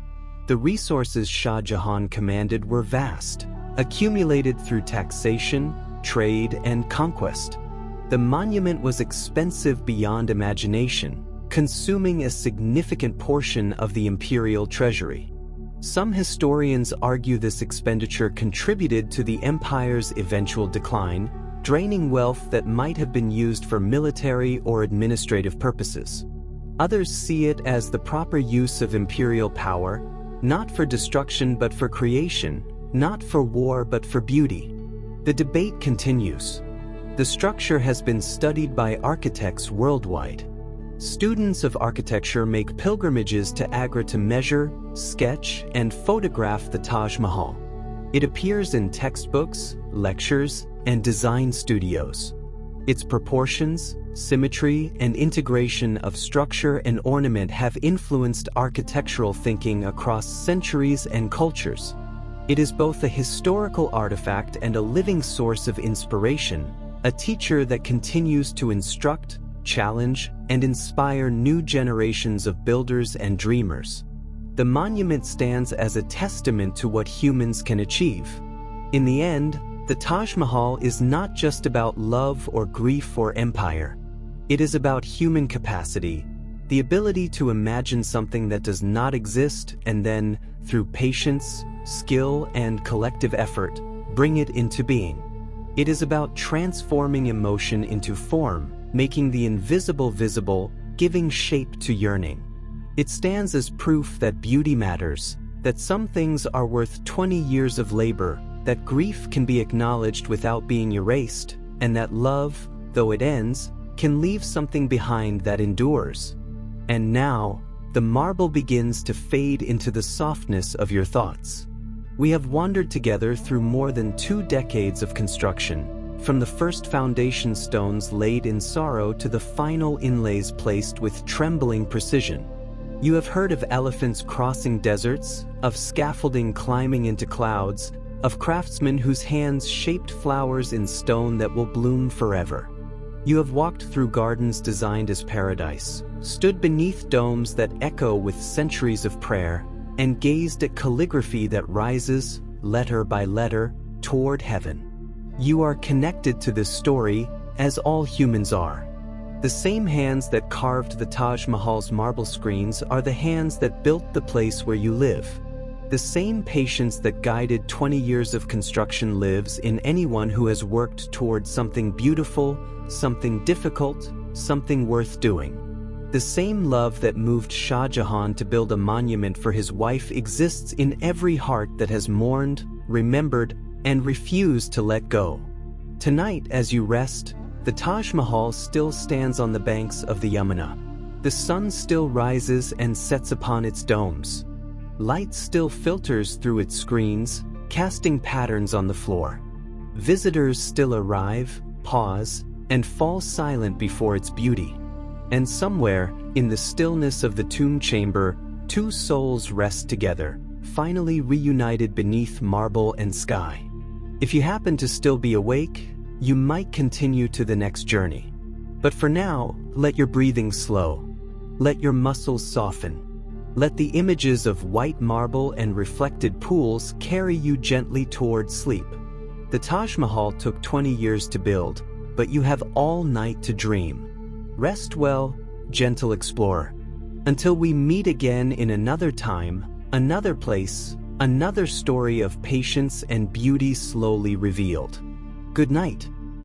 The resources Shah Jahan commanded were vast, accumulated through taxation, trade, and conquest. The monument was expensive beyond imagination, consuming a significant portion of the imperial treasury. Some historians argue this expenditure contributed to the empire's eventual decline, draining wealth that might have been used for military or administrative purposes. Others see it as the proper use of imperial power, not for destruction but for creation, not for war but for beauty. The debate continues. The structure has been studied by architects worldwide. Students of architecture make pilgrimages to Agra to measure, sketch, and photograph the Taj Mahal. It appears in textbooks, lectures, and design studios. Its proportions, symmetry, and integration of structure and ornament have influenced architectural thinking across centuries and cultures. It is both a historical artifact and a living source of inspiration, a teacher that continues to instruct, challenge, and inspire new generations of builders and dreamers. The monument stands as a testament to what humans can achieve. In the end, the Taj Mahal is not just about love or grief or empire. It is about human capacity, the ability to imagine something that does not exist and then, through patience, skill, and collective effort, bring it into being. It is about transforming emotion into form, making the invisible visible, giving shape to yearning. It stands as proof that beauty matters, that some things are worth 20 years of labor, that grief can be acknowledged without being erased, and that love, though it ends, can leave something behind that endures. And now, the marble begins to fade into the softness of your thoughts. We have wandered together through more than 2 decades of construction, from the first foundation stones laid in sorrow to the final inlays placed with trembling precision. You have heard of elephants crossing deserts, of scaffolding climbing into clouds, of craftsmen whose hands shaped flowers in stone that will bloom forever. You have walked through gardens designed as paradise, stood beneath domes that echo with centuries of prayer, and gazed at calligraphy that rises, letter by letter, toward heaven. You are connected to this story, as all humans are. The same hands that carved the Taj Mahal's marble screens are the hands that built the place where you live. The same patience that guided 20 years of construction lives in anyone who has worked toward something beautiful, something difficult, something worth doing. The same love that moved Shah Jahan to build a monument for his wife exists in every heart that has mourned, remembered, and refused to let go. Tonight, as you rest, the Taj Mahal still stands on the banks of the Yamuna. The sun still rises and sets upon its domes. Light still filters through its screens, casting patterns on the floor. Visitors still arrive, pause, and fall silent before its beauty. And somewhere, in the stillness of the tomb chamber, 2 souls rest together, finally reunited beneath marble and sky. If you happen to still be awake, you might continue to the next journey. But for now, let your breathing slow. Let your muscles soften. Let the images of white marble and reflected pools carry you gently toward sleep. The Taj Mahal took 20 years to build, but you have all night to dream. Rest well, gentle explorer. Until we meet again in another time, another place, another story of patience and beauty slowly revealed. Good night.